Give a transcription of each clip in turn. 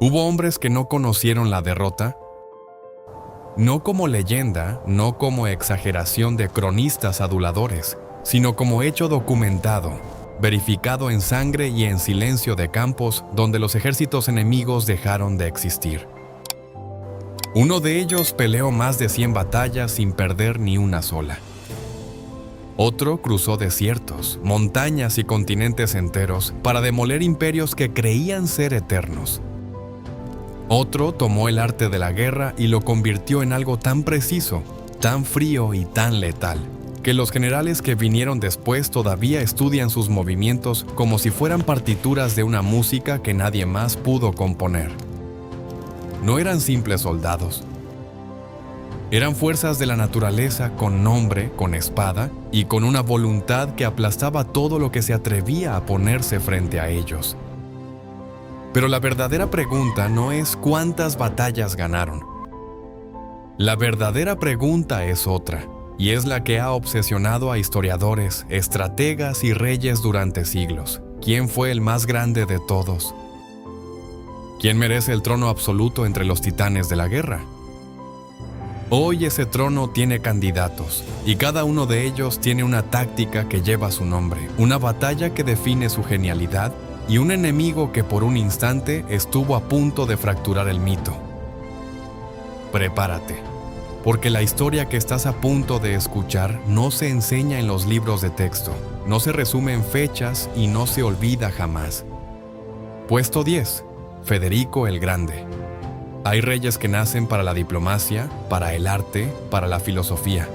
Hubo hombres que no conocieron la derrota, no como leyenda, no como exageración de cronistas aduladores, sino como hecho documentado, verificado en sangre y en silencio de campos donde los ejércitos enemigos dejaron de existir. Uno de ellos peleó más de 100 batallas sin perder ni una sola. Otro cruzó desiertos, montañas y continentes enteros para demoler imperios que creían ser eternos. Otro tomó el arte de la guerra y lo convirtió en algo tan preciso, tan frío y tan letal, que los generales que vinieron después todavía estudian sus movimientos como si fueran partituras de una música que nadie más pudo componer. No eran simples soldados. Eran fuerzas de la naturaleza con nombre, con espada y con una voluntad que aplastaba todo lo que se atrevía a ponerse frente a ellos. Pero la verdadera pregunta no es cuántas batallas ganaron. La verdadera pregunta es otra, y es la que ha obsesionado a historiadores, estrategas y reyes durante siglos. ¿Quién fue el más grande de todos? ¿Quién merece el trono absoluto entre los titanes de la guerra? Hoy ese trono tiene candidatos, y cada uno de ellos tiene una táctica que lleva su nombre, una batalla que define su genialidad y un enemigo que por un instante estuvo a punto de fracturar el mito. Prepárate, porque la historia que estás a punto de escuchar no se enseña en los libros de texto, no se resume en fechas y no se olvida jamás. Puesto 10. Federico el Grande. Hay reyes que nacen para la diplomacia, para el arte, para la filosofía.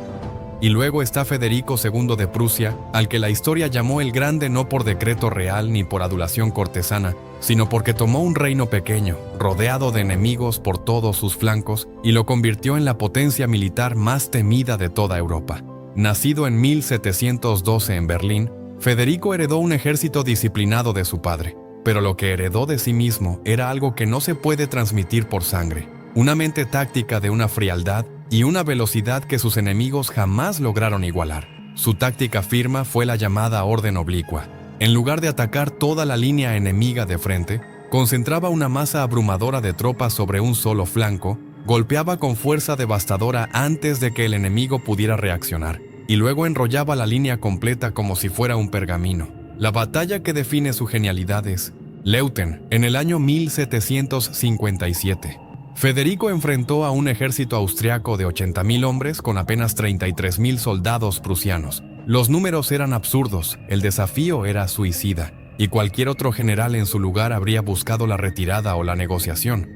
Y luego está Federico II de Prusia, al que la historia llamó el Grande no por decreto real ni por adulación cortesana, sino porque tomó un reino pequeño, rodeado de enemigos por todos sus flancos, y lo convirtió en la potencia militar más temida de toda Europa. Nacido en 1712 en Berlín, Federico heredó un ejército disciplinado de su padre, pero lo que heredó de sí mismo era algo que no se puede transmitir por sangre, una mente táctica de una frialdad y una velocidad que sus enemigos jamás lograron igualar. Su táctica firme fue la llamada orden oblicua. En lugar de atacar toda la línea enemiga de frente, concentraba una masa abrumadora de tropas sobre un solo flanco, golpeaba con fuerza devastadora antes de que el enemigo pudiera reaccionar, y luego enrollaba la línea completa como si fuera un pergamino. La batalla que define su genialidad es Leuthen, en el año 1757. Federico enfrentó a un ejército austriaco de 80.000 hombres con apenas 33.000 soldados prusianos. Los números eran absurdos, el desafío era suicida, y cualquier otro general en su lugar habría buscado la retirada o la negociación.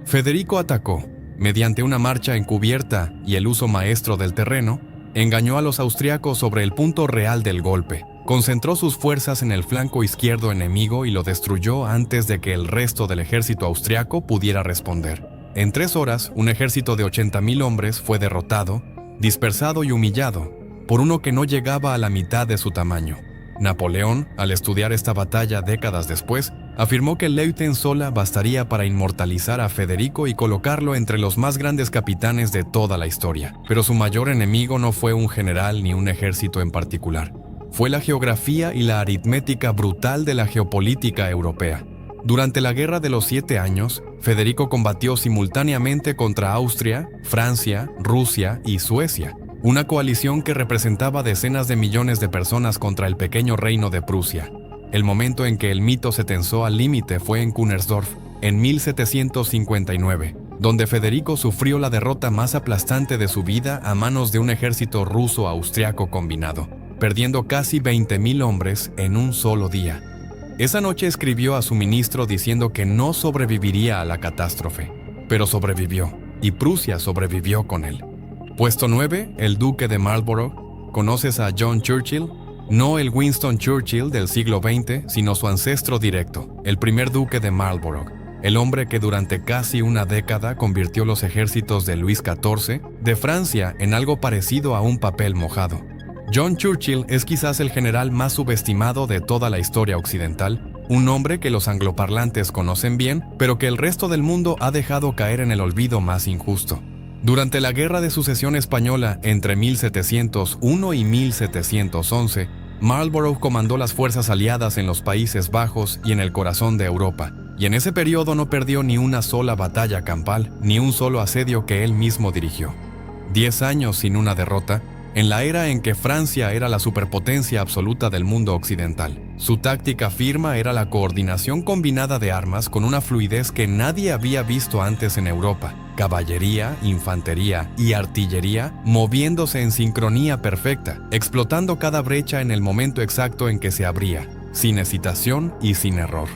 Federico atacó, mediante una marcha encubierta y el uso maestro del terreno, engañó a los austriacos sobre el punto real del golpe, concentró sus fuerzas en el flanco izquierdo enemigo y lo destruyó antes de que el resto del ejército austriaco pudiera responder. En 3 horas, un ejército de 80.000 hombres fue derrotado, dispersado y humillado por uno que no llegaba a la mitad de su tamaño. Napoleón, al estudiar esta batalla décadas después, afirmó que Leuthen sola bastaría para inmortalizar a Federico y colocarlo entre los más grandes capitanes de toda la historia. Pero su mayor enemigo no fue un general ni un ejército en particular. Fue la geografía y la aritmética brutal de la geopolítica europea. Durante la Guerra de los 7 Años, Federico combatió simultáneamente contra Austria, Francia, Rusia y Suecia, una coalición que representaba decenas de millones de personas contra el pequeño reino de Prusia. El momento en que el mito se tensó al límite fue en Kunersdorf, en 1759, donde Federico sufrió la derrota más aplastante de su vida a manos de un ejército ruso-austriaco combinado, perdiendo casi 20.000 hombres en un solo día. Esa noche escribió a su ministro diciendo que no sobreviviría a la catástrofe, pero sobrevivió, y Prusia sobrevivió con él. Puesto 9, el duque de Marlborough. ¿Conoces a John Churchill? No el Winston Churchill del siglo XX, sino su ancestro directo, el primer duque de Marlborough, el hombre que durante casi una década convirtió los ejércitos de Luis XIV de Francia en algo parecido a un papel mojado. John Churchill es quizás el general más subestimado de toda la historia occidental, un nombre que los angloparlantes conocen bien, pero que el resto del mundo ha dejado caer en el olvido más injusto. Durante la Guerra de Sucesión Española entre 1701 y 1711, Marlborough comandó las fuerzas aliadas en los Países Bajos y en el corazón de Europa, y en ese periodo no perdió ni una sola batalla campal, ni un solo asedio que él mismo dirigió. 10 años sin una derrota, en la era en que Francia era la superpotencia absoluta del mundo occidental. Su táctica firme era la coordinación combinada de armas con una fluidez que nadie había visto antes en Europa. Caballería, infantería y artillería moviéndose en sincronía perfecta, explotando cada brecha en el momento exacto en que se abría, sin hesitación y sin error.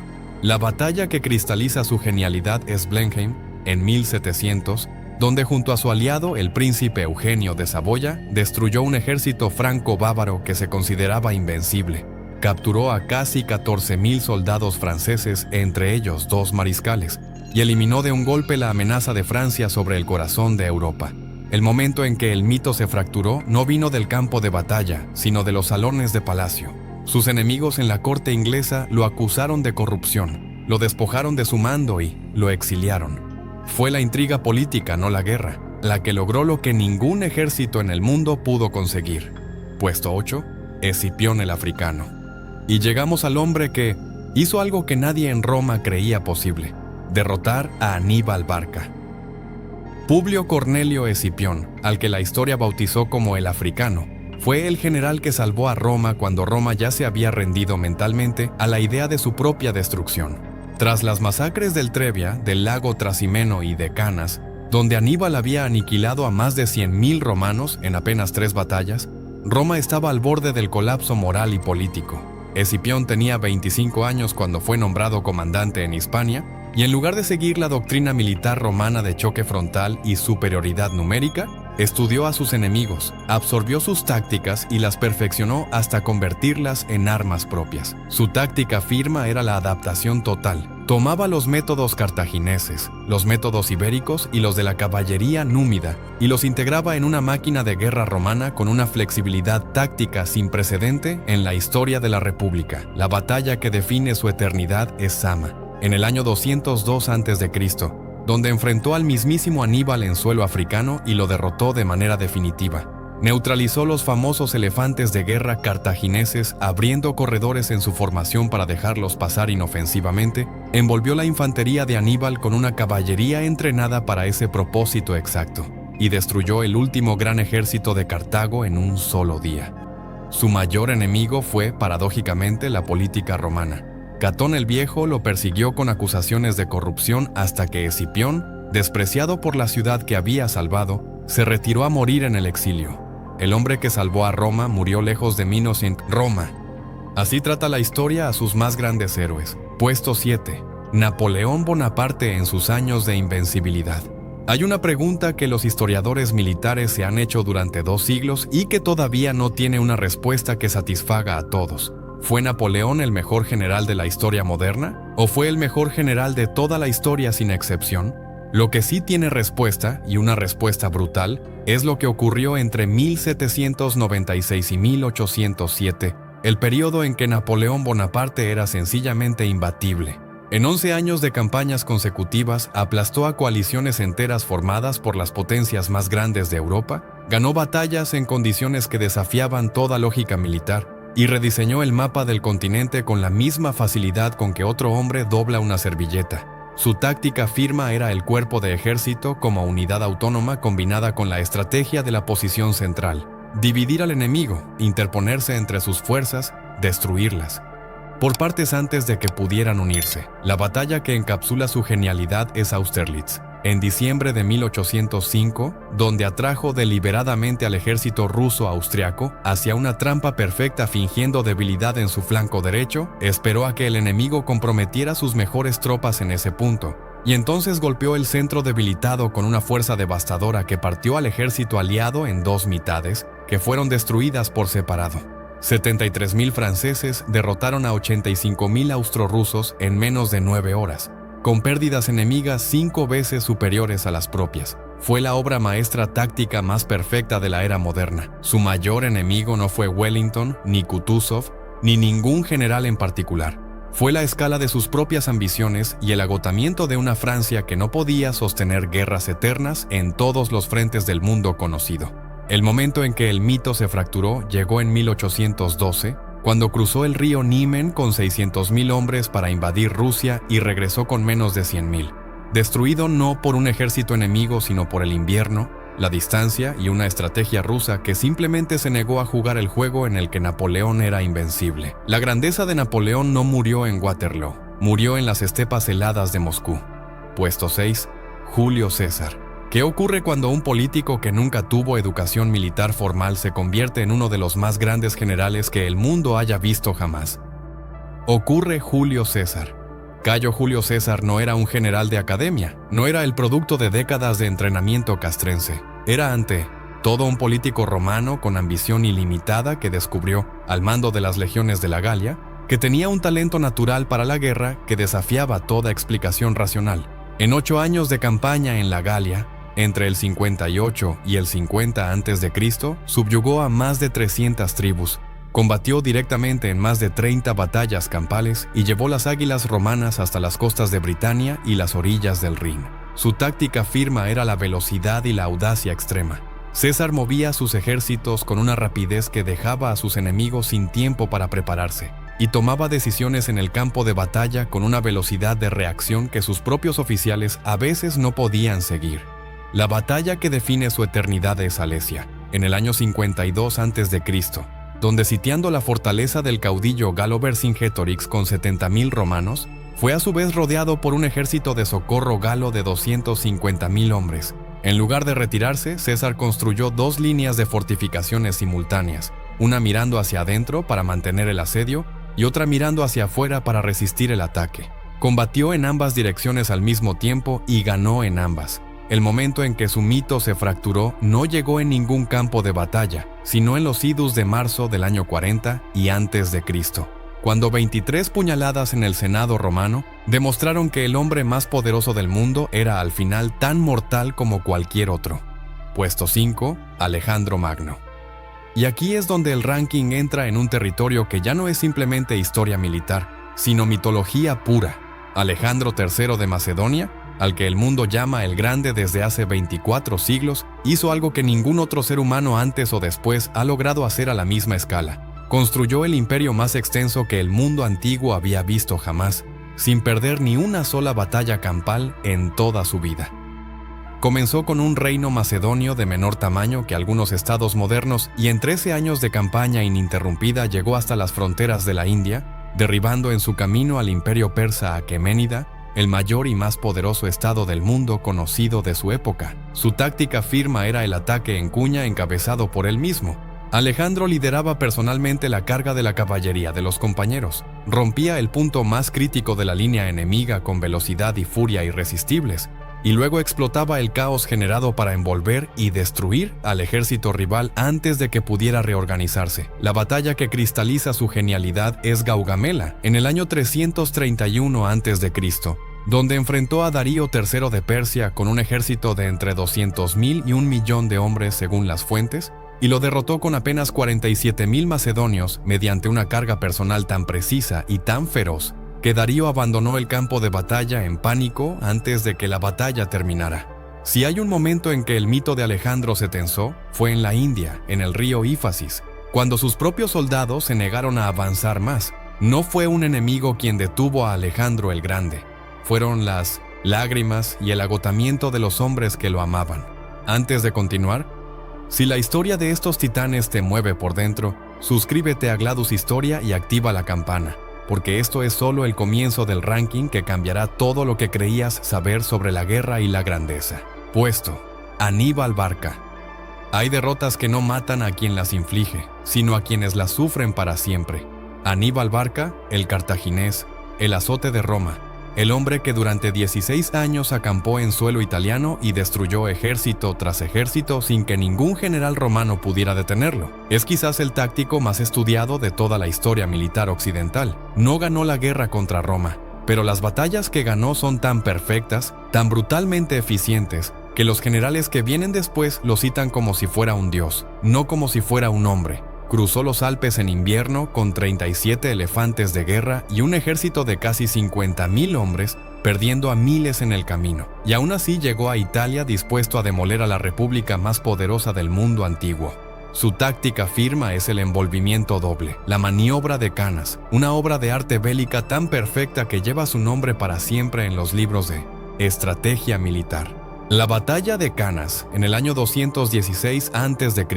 La batalla que cristaliza su genialidad es Blenheim, en 1700, donde junto a su aliado, el príncipe Eugenio de Saboya, destruyó un ejército franco-bávaro que se consideraba invencible. Capturó a casi 14,000 soldados franceses, entre ellos 2 mariscales, y eliminó de un golpe la amenaza de Francia sobre el corazón de Europa. El momento en que el mito se fracturó no vino del campo de batalla, sino de los salones de palacio. Sus enemigos en la corte inglesa lo acusaron de corrupción, lo despojaron de su mando y lo exiliaron. Fue la intriga política, no la guerra, la que logró lo que ningún ejército en el mundo pudo conseguir. Puesto 8, Escipión el africano. Y llegamos al hombre que hizo algo que nadie en Roma creía posible: derrotar a Aníbal Barca. Publio Cornelio Escipión, al que la historia bautizó como el africano, fue el general que salvó a Roma cuando Roma ya se había rendido mentalmente a la idea de su propia destrucción. Tras las masacres del Trebia, del lago Trasimeno y de Canas, donde Aníbal había aniquilado a más de 100,000 romanos en apenas 3 batallas, Roma estaba al borde del colapso moral y político. Escipión tenía 25 años cuando fue nombrado comandante en Hispania, y en lugar de seguir la doctrina militar romana de choque frontal y superioridad numérica, estudió a sus enemigos, absorbió sus tácticas y las perfeccionó hasta convertirlas en armas propias. Su táctica firme era la adaptación total. Tomaba los métodos cartagineses, los métodos ibéricos y los de la caballería númida, y los integraba en una máquina de guerra romana con una flexibilidad táctica sin precedente en la historia de la República. La batalla que define su eternidad es Zama, en el año 202 a.C., donde enfrentó al mismísimo Aníbal en suelo africano y lo derrotó de manera definitiva. Neutralizó los famosos elefantes de guerra cartagineses, abriendo corredores en su formación para dejarlos pasar inofensivamente, envolvió la infantería de Aníbal con una caballería entrenada para ese propósito exacto, y destruyó el último gran ejército de Cartago en un solo día. Su mayor enemigo fue, paradójicamente, la política romana. Catón el Viejo lo persiguió con acusaciones de corrupción hasta que Escipión, despreciado por la ciudad que había salvado, se retiró a morir en el exilio. El hombre que salvó a Roma murió lejos de Minos en Roma. Así trata la historia a sus más grandes héroes. Puesto 7. Napoleón Bonaparte en sus años de invencibilidad. Hay una pregunta que los historiadores militares se han hecho durante 2 siglos y que todavía no tiene una respuesta que satisfaga a todos. ¿Fue Napoleón el mejor general de la historia moderna? ¿O fue el mejor general de toda la historia sin excepción? Lo que sí tiene respuesta, y una respuesta brutal, es lo que ocurrió entre 1796 y 1807, el periodo en que Napoleón Bonaparte era sencillamente imbatible. En 11 años de campañas consecutivas, aplastó a coaliciones enteras formadas por las potencias más grandes de Europa, ganó batallas en condiciones que desafiaban toda lógica militar, y rediseñó el mapa del continente con la misma facilidad con que otro hombre dobla una servilleta. Su táctica firme era el cuerpo de ejército como unidad autónoma combinada con la estrategia de la posición central. Dividir al enemigo, interponerse entre sus fuerzas, destruirlas. Por partes antes de que pudieran unirse. La batalla que encapsula su genialidad es Austerlitz, en diciembre de 1805, donde atrajo deliberadamente al ejército ruso-austriaco hacia una trampa perfecta fingiendo debilidad en su flanco derecho, esperó a que el enemigo comprometiera sus mejores tropas en ese punto, y entonces golpeó el centro debilitado con una fuerza devastadora que partió al ejército aliado en 2 mitades, que fueron destruidas por separado. 73,000 franceses derrotaron a 85,000 austrorusos en menos de 9 horas, con pérdidas enemigas 5 veces superiores a las propias. Fue la obra maestra táctica más perfecta de la era moderna. Su mayor enemigo no fue Wellington, ni Kutuzov, ni ningún general en particular. Fue la escala de sus propias ambiciones y el agotamiento de una Francia que no podía sostener guerras eternas en todos los frentes del mundo conocido. El momento en que el mito se fracturó llegó en 1812, cuando cruzó el río Niemen con 600.000 hombres para invadir Rusia y regresó con menos de 100.000. Destruido no por un ejército enemigo, sino por el invierno, la distancia y una estrategia rusa que simplemente se negó a jugar el juego en el que Napoleón era invencible. La grandeza de Napoleón no murió en Waterloo, murió en las estepas heladas de Moscú. Puesto 6. Julio César. ¿Qué ocurre cuando un político que nunca tuvo educación militar formal se convierte en uno de los más grandes generales que el mundo haya visto jamás? Ocurre Julio César. Cayo Julio César no era un general de academia, no era el producto de décadas de entrenamiento castrense. Era ante todo un político romano con ambición ilimitada que descubrió, al mando de las legiones de la Galia, que tenía un talento natural para la guerra que desafiaba toda explicación racional. En 8 años de campaña en la Galia, entre el 58 y el 50 a.C., subyugó a más de 300 tribus, combatió directamente en más de 30 batallas campales y llevó las águilas romanas hasta las costas de Britania y las orillas del Rin. Su táctica firme era la velocidad y la audacia extrema. César movía sus ejércitos con una rapidez que dejaba a sus enemigos sin tiempo para prepararse, y tomaba decisiones en el campo de batalla con una velocidad de reacción que sus propios oficiales a veces no podían seguir. La batalla que define su eternidad es Alesia, en el año 52 a.C., donde sitiando la fortaleza del caudillo galo Vercingétorix con 70.000 romanos, fue a su vez rodeado por un ejército de socorro galo de 250.000 hombres. En lugar de retirarse, César construyó 2 líneas de fortificaciones simultáneas, una mirando hacia adentro para mantener el asedio y otra mirando hacia afuera para resistir el ataque. Combatió en ambas direcciones al mismo tiempo y ganó en ambas. El momento en que su mito se fracturó no llegó en ningún campo de batalla, sino en los idus de marzo del año 40 y antes de Cristo, cuando 23 puñaladas en el Senado romano demostraron que el hombre más poderoso del mundo era al final tan mortal como cualquier otro. Puesto 5. Alejandro Magno. Y aquí es donde el ranking entra en un territorio que ya no es simplemente historia militar, sino mitología pura. Alejandro III de Macedonia, al que el mundo llama el Grande desde hace 24 siglos, hizo algo que ningún otro ser humano antes o después ha logrado hacer a la misma escala. Construyó el imperio más extenso que el mundo antiguo había visto jamás, sin perder ni una sola batalla campal en toda su vida. Comenzó con un reino macedonio de menor tamaño que algunos estados modernos y en 13 años de campaña ininterrumpida llegó hasta las fronteras de la India, derribando en su camino al imperio persa Aqueménida, el mayor y más poderoso estado del mundo conocido de su época. Su táctica firme era el ataque en cuña encabezado por él mismo. Alejandro lideraba personalmente la carga de la caballería de los compañeros, rompía el punto más crítico de la línea enemiga con velocidad y furia irresistibles, y luego explotaba el caos generado para envolver y destruir al ejército rival antes de que pudiera reorganizarse. La batalla que cristaliza su genialidad es Gaugamela, en el año 331 a.C., donde enfrentó a Darío III de Persia con un ejército de entre 200.000 y 1.000.000 de hombres según las fuentes, y lo derrotó con apenas 47.000 macedonios mediante una carga personal tan precisa y tan feroz que Darío abandonó el campo de batalla en pánico antes de que la batalla terminara. Si hay un momento en que el mito de Alejandro se tensó, fue en la India, en el río Éfasis, cuando sus propios soldados se negaron a avanzar más. No fue un enemigo quien detuvo a Alejandro el Grande, fueron las lágrimas y el agotamiento de los hombres que lo amaban. Antes de continuar, si la historia de estos titanes te mueve por dentro, suscríbete a Gladus Historia y activa la campana, porque esto es solo el comienzo del ranking que cambiará todo lo que creías saber sobre la guerra y la grandeza. Puesto. Aníbal Barca. Hay derrotas que no matan a quien las inflige, sino a quienes las sufren para siempre. Aníbal Barca, el cartaginés, el azote de Roma, el hombre que durante 16 años acampó en suelo italiano y destruyó ejército tras ejército sin que ningún general romano pudiera detenerlo. Es quizás el táctico más estudiado de toda la historia militar occidental. No ganó la guerra contra Roma, pero las batallas que ganó son tan perfectas, tan brutalmente eficientes, que los generales que vienen después lo citan como si fuera un dios, no como si fuera un hombre. Cruzó los Alpes en invierno con 37 elefantes de guerra y un ejército de casi 50.000 hombres, perdiendo a miles en el camino. Y aún así llegó a Italia dispuesto a demoler a la república más poderosa del mundo antiguo. Su táctica firma es el envolvimiento doble, la maniobra de Canas, una obra de arte bélica tan perfecta que lleva su nombre para siempre en los libros de estrategia militar. La batalla de Canas, en el año 216 a.C.,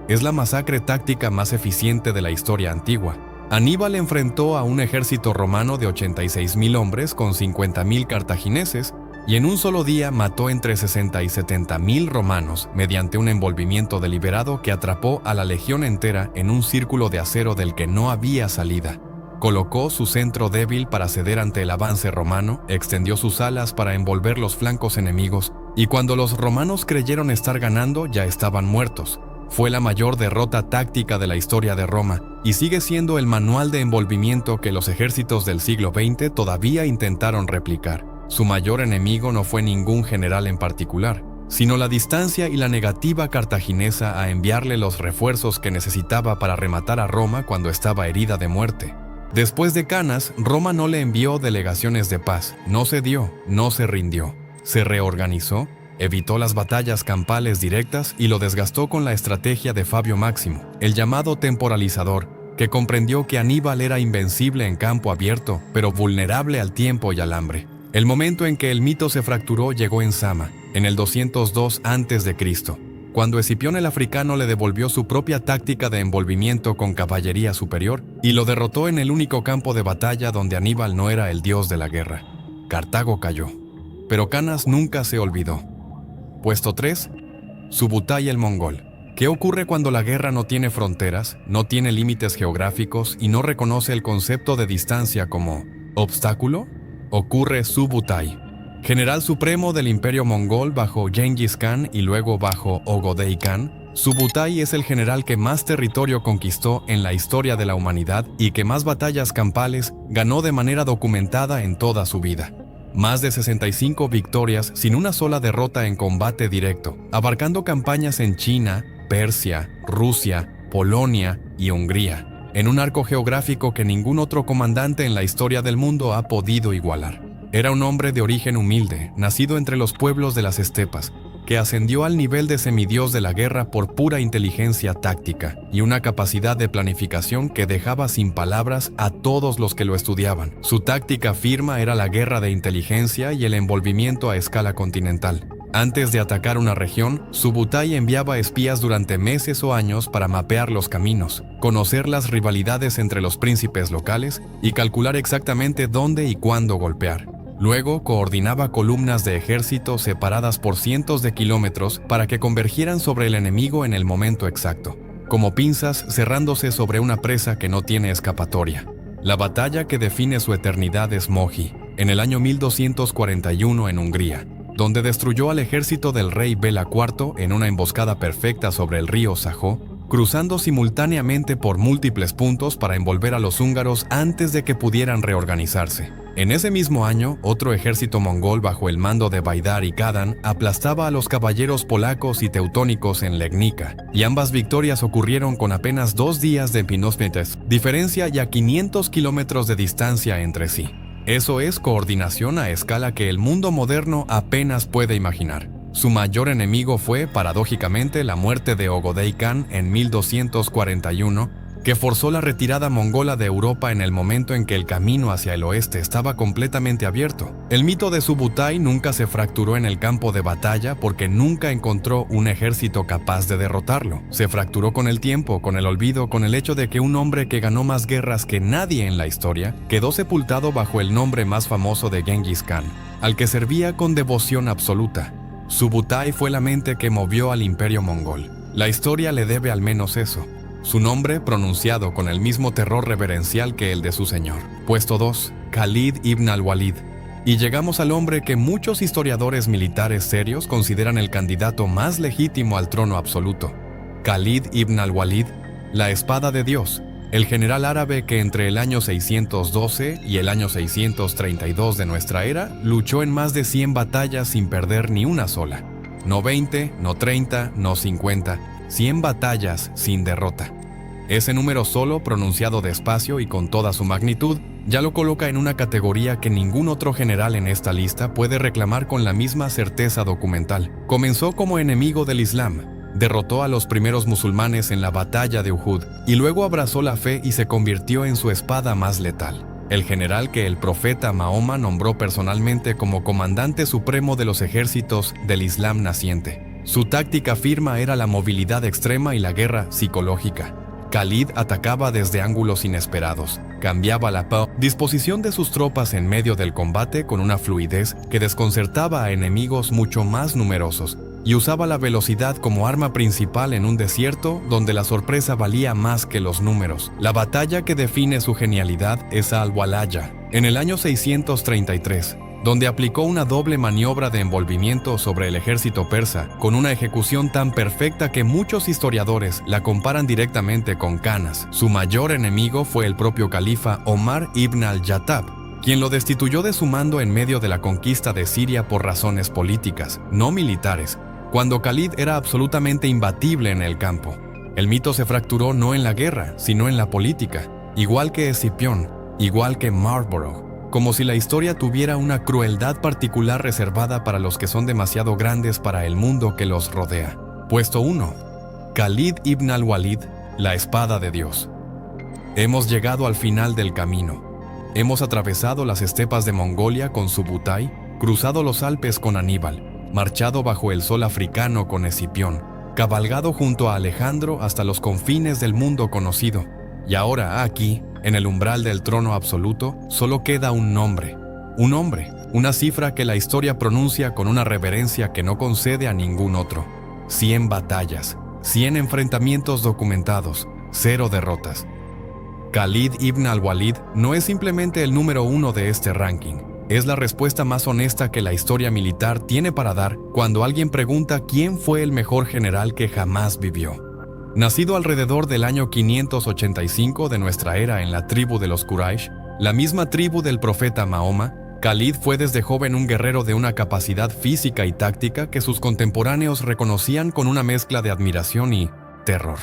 es la masacre táctica más eficiente de la historia antigua. Aníbal enfrentó a un ejército romano de 86,000 hombres con 50,000 cartagineses y en un solo día mató entre 60 y 70,000 romanos mediante un envolvimiento deliberado que atrapó a la legión entera en un círculo de acero del que no había salida. Colocó su centro débil para ceder ante el avance romano, extendió sus alas para envolver los flancos enemigos y cuando los romanos creyeron estar ganando ya estaban muertos. Fue la mayor derrota táctica de la historia de Roma y sigue siendo el manual de envolvimiento que los ejércitos del siglo XX todavía intentaron replicar. Su mayor enemigo no fue ningún general en particular, sino la distancia y la negativa cartaginesa a enviarle los refuerzos que necesitaba para rematar a Roma cuando estaba herida de muerte. Después de Canas, Roma no le envió delegaciones de paz, no cedió, no se rindió. Se reorganizó, evitó las batallas campales directas y lo desgastó con la estrategia de Fabio Máximo, el llamado temporalizador, que comprendió que Aníbal era invencible en campo abierto, pero vulnerable al tiempo y al hambre. El momento en que el mito se fracturó llegó en Sama, en el 202 a.C., cuando Escipión el africano le devolvió su propia táctica de envolvimiento con caballería superior y lo derrotó en el único campo de batalla donde Aníbal no era el dios de la guerra. Cartago cayó. Pero Canas nunca se olvidó. Puesto 3. Subutai el mongol. ¿Qué ocurre cuando la guerra no tiene fronteras, no tiene límites geográficos y no reconoce el concepto de distancia como obstáculo? Ocurre Subutai, general supremo del imperio mongol bajo Gengis Khan y luego bajo Ogodei Khan. Subutai es el general que más territorio conquistó en la historia de la humanidad y que más batallas campales ganó de manera documentada en toda su vida. Más de 65 victorias sin una sola derrota en combate directo, abarcando campañas en China, Persia, Rusia, Polonia y Hungría, en un arco geográfico que ningún otro comandante en la historia del mundo ha podido igualar. Era un hombre de origen humilde, nacido entre los pueblos de las estepas, que ascendió al nivel de semidios de la guerra por pura inteligencia táctica y una capacidad de planificación que dejaba sin palabras a todos los que lo estudiaban. Su táctica firma era la guerra de inteligencia y el envolvimiento a escala continental. Antes de atacar una región, Subutai enviaba espías durante meses o años para mapear los caminos, conocer las rivalidades entre los príncipes locales y calcular exactamente dónde y cuándo golpear. Luego coordinaba columnas de ejército separadas por cientos de kilómetros para que convergieran sobre el enemigo en el momento exacto, como pinzas cerrándose sobre una presa que no tiene escapatoria. La batalla que define su eternidad es Mohi, en el año 1241 en Hungría, donde destruyó al ejército del rey Bela IV en una emboscada perfecta sobre el río Sajó, cruzando simultáneamente por múltiples puntos para envolver a los húngaros antes de que pudieran reorganizarse. En ese mismo año, otro ejército mongol bajo el mando de Baidar y Kadan aplastaba a los caballeros polacos y teutónicos en Legnica, y ambas victorias ocurrieron con apenas 2 días de diferencia y a 500 kilómetros de distancia entre sí. Eso es coordinación a escala que el mundo moderno apenas puede imaginar. Su mayor enemigo fue, paradójicamente, la muerte de Ogodei Khan en 1241, que forzó la retirada mongola de Europa en el momento en que el camino hacia el oeste estaba completamente abierto. El mito de Subutai nunca se fracturó en el campo de batalla porque nunca encontró un ejército capaz de derrotarlo. Se fracturó con el tiempo, con el olvido, con el hecho de que un hombre que ganó más guerras que nadie en la historia quedó sepultado bajo el nombre más famoso de Gengis Khan, al que servía con devoción absoluta. Subutai fue la mente que movió al imperio mongol. La historia le debe al menos eso. Su nombre pronunciado con el mismo terror reverencial que el de su señor. Puesto 2. Khalid ibn al-Walid. Y llegamos al hombre que muchos historiadores militares serios consideran el candidato más legítimo al trono absoluto. Khalid ibn al-Walid, la espada de Dios, el general árabe que entre el año 612 y el año 632 de nuestra era luchó en más de 100 batallas sin perder ni una sola. No 20, no 30, no 50, 100 batallas sin derrota. Ese número solo, pronunciado despacio y con toda su magnitud, ya lo coloca en una categoría que ningún otro general en esta lista puede reclamar con la misma certeza documental. Comenzó como enemigo del Islam, derrotó a los primeros musulmanes en la batalla de Uhud y luego abrazó la fe y se convirtió en su espada más letal. El general que el profeta Mahoma nombró personalmente como comandante supremo de los ejércitos del Islam naciente. Su táctica firme era la movilidad extrema y la guerra psicológica. Khalid atacaba desde ángulos inesperados, cambiaba la disposición de sus tropas en medio del combate con una fluidez que desconcertaba a enemigos mucho más numerosos, y usaba la velocidad como arma principal en un desierto donde la sorpresa valía más que los números. La batalla que define su genialidad es Al-Walaya, en el año 633, donde aplicó una doble maniobra de envolvimiento sobre el ejército persa, con una ejecución tan perfecta que muchos historiadores la comparan directamente con Canas. Su mayor enemigo fue el propio califa Omar ibn al-Jattab, quien lo destituyó de su mando en medio de la conquista de Siria por razones políticas, no militares, cuando Khalid era absolutamente imbatible en el campo. El mito se fracturó no en la guerra, sino en la política, igual que Escipión, igual que Marlborough, como si la historia tuviera una crueldad particular reservada para los que son demasiado grandes para el mundo que los rodea. Puesto 1. Khalid ibn al-Walid, la espada de Dios. Hemos llegado al final del camino. Hemos atravesado las estepas de Mongolia con Subutai, cruzado los Alpes con Aníbal, marchado bajo el sol africano con Escipión, cabalgado junto a Alejandro hasta los confines del mundo conocido. Y ahora aquí, en el umbral del trono absoluto, solo queda un nombre, una cifra que la historia pronuncia con una reverencia que no concede a ningún otro. 100 batallas, 100 enfrentamientos documentados, 0 derrotas. Khalid ibn al-Walid no es simplemente el número 1 de este ranking. Es la respuesta más honesta que la historia militar tiene para dar cuando alguien pregunta quién fue el mejor general que jamás vivió. Nacido alrededor del año 585 de nuestra era en la tribu de los Quraysh, la misma tribu del profeta Mahoma, Khalid fue desde joven un guerrero de una capacidad física y táctica que sus contemporáneos reconocían con una mezcla de admiración y terror.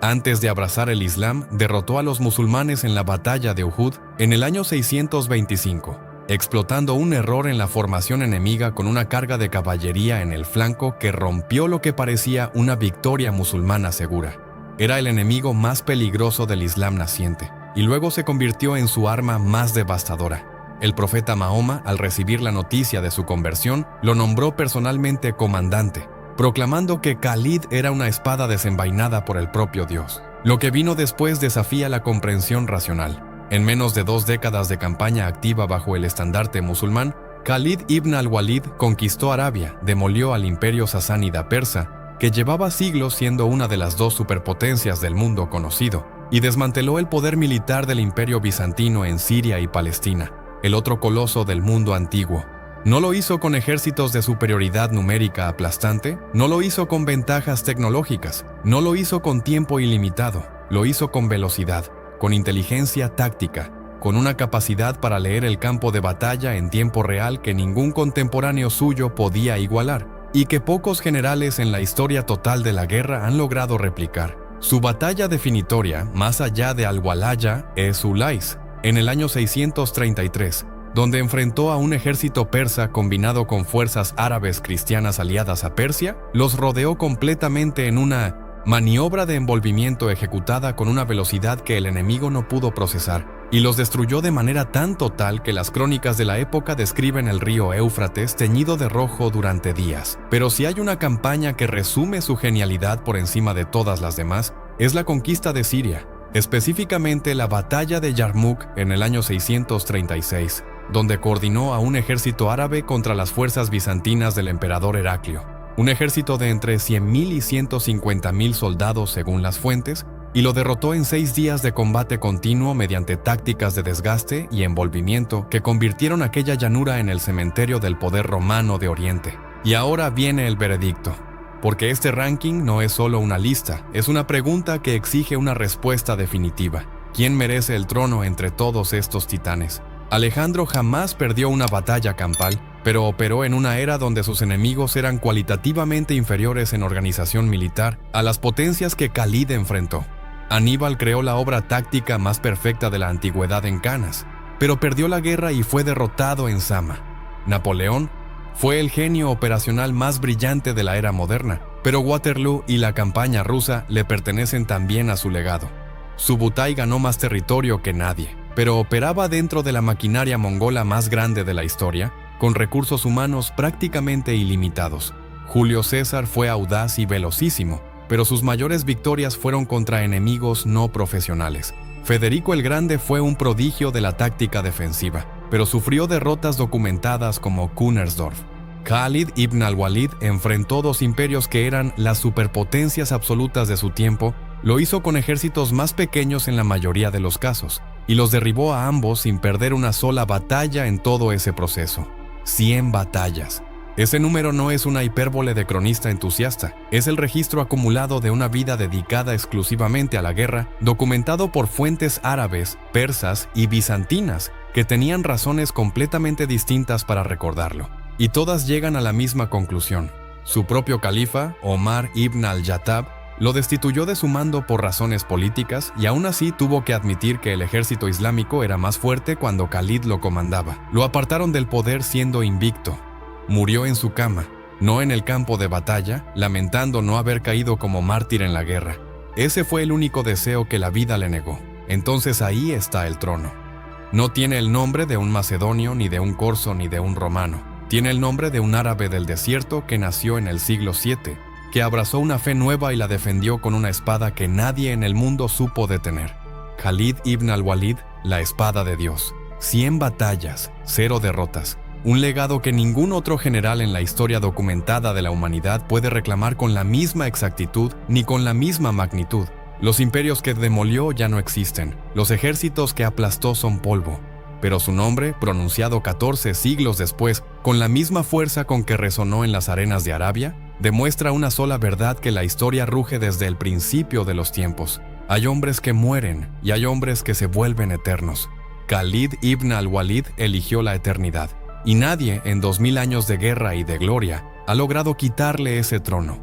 Antes de abrazar el Islam, derrotó a los musulmanes en la batalla de Uhud en el año 625. Explotando un error en la formación enemiga con una carga de caballería en el flanco que rompió lo que parecía una victoria musulmana segura. Era el enemigo más peligroso del Islam naciente, y luego se convirtió en su arma más devastadora. El profeta Mahoma, al recibir la noticia de su conversión, lo nombró personalmente comandante, proclamando que Khalid era una espada desenvainada por el propio Dios. Lo que vino después desafía la comprensión racional. En menos de 2 décadas de campaña activa bajo el estandarte musulmán, Khalid ibn al-Walid conquistó Arabia, demolió al imperio sasánida persa, que llevaba siglos siendo una de las 2 superpotencias del mundo conocido, y desmanteló el poder militar del imperio bizantino en Siria y Palestina, el otro coloso del mundo antiguo. No lo hizo con ejércitos de superioridad numérica aplastante, no lo hizo con ventajas tecnológicas, no lo hizo con tiempo ilimitado, lo hizo con velocidad, con inteligencia táctica, con una capacidad para leer el campo de batalla en tiempo real que ningún contemporáneo suyo podía igualar, y que pocos generales en la historia total de la guerra han logrado replicar. Su batalla definitoria, más allá de Al-Walaya, es Ulais, en el año 633, donde enfrentó a un ejército persa combinado con fuerzas árabes cristianas aliadas a Persia, los rodeó completamente en una maniobra de envolvimiento ejecutada con una velocidad que el enemigo no pudo procesar, y los destruyó de manera tan total que las crónicas de la época describen el río Éufrates teñido de rojo durante días. Pero si hay una campaña que resume su genialidad por encima de todas las demás, es la conquista de Siria, específicamente la batalla de Yarmouk en el año 636, donde coordinó a un ejército árabe contra las fuerzas bizantinas del emperador Heraclio. Un ejército de entre 100.000 y 150.000 soldados según las fuentes, y lo derrotó en 6 días de combate continuo mediante tácticas de desgaste y envolvimiento que convirtieron aquella llanura en el cementerio del poder romano de Oriente. Y ahora viene el veredicto, porque este ranking no es solo una lista, es una pregunta que exige una respuesta definitiva. ¿Quién merece el trono entre todos estos titanes? Alejandro jamás perdió una batalla campal, pero operó en una era donde sus enemigos eran cualitativamente inferiores en organización militar a las potencias que Khalid enfrentó. Aníbal creó la obra táctica más perfecta de la antigüedad en Canas, pero perdió la guerra y fue derrotado en Zama. Napoleón fue el genio operacional más brillante de la era moderna, Pero Waterloo y la campaña rusa le pertenecen también a su legado. Subutai ganó más territorio que nadie, pero operaba dentro de la maquinaria mongola más grande de la historia, con recursos humanos prácticamente ilimitados. Julio César fue audaz y velocísimo, pero sus mayores victorias fueron contra enemigos no profesionales. Federico el Grande fue un prodigio de la táctica defensiva, pero sufrió derrotas documentadas como Kunersdorf. Khalid ibn al-Walid enfrentó dos imperios que eran las superpotencias absolutas de su tiempo. Lo hizo con ejércitos más pequeños en la mayoría de los casos, y los derribó a ambos sin perder una sola batalla en todo ese proceso. 100 batallas. Ese número no es una hipérbole de cronista entusiasta, es el registro acumulado de una vida dedicada exclusivamente a la guerra, documentado por fuentes árabes, persas y bizantinas, que tenían razones completamente distintas para recordarlo. Y todas llegan a la misma conclusión. Su propio califa, Omar ibn al-Yattab, lo destituyó de su mando por razones políticas y aún así tuvo que admitir que el ejército islámico era más fuerte cuando Khalid lo comandaba. Lo apartaron del poder siendo invicto. Murió en su cama, no en el campo de batalla, lamentando no haber caído como mártir en la guerra. Ese fue el único deseo que la vida le negó. Entonces ahí está el trono. No tiene el nombre de un macedonio, ni de un corso, ni de un romano. Tiene el nombre de un árabe del desierto que nació en el siglo VII, que abrazó una fe nueva y la defendió con una espada que nadie en el mundo supo detener. Khalid ibn al-Walid, la espada de Dios. 100 batallas, 0 derrotas. Un legado que ningún otro general en la historia documentada de la humanidad puede reclamar con la misma exactitud ni con la misma magnitud. Los imperios que demolió ya no existen. Los ejércitos que aplastó son polvo. Pero su nombre, pronunciado 14 siglos después, con la misma fuerza con que resonó en las arenas de Arabia, demuestra una sola verdad que la historia ruge desde el principio de los tiempos. Hay hombres que mueren y hay hombres que se vuelven eternos. Khalid ibn al-Walid eligió la eternidad, y nadie en 2000 años de guerra y de gloria ha logrado quitarle ese trono.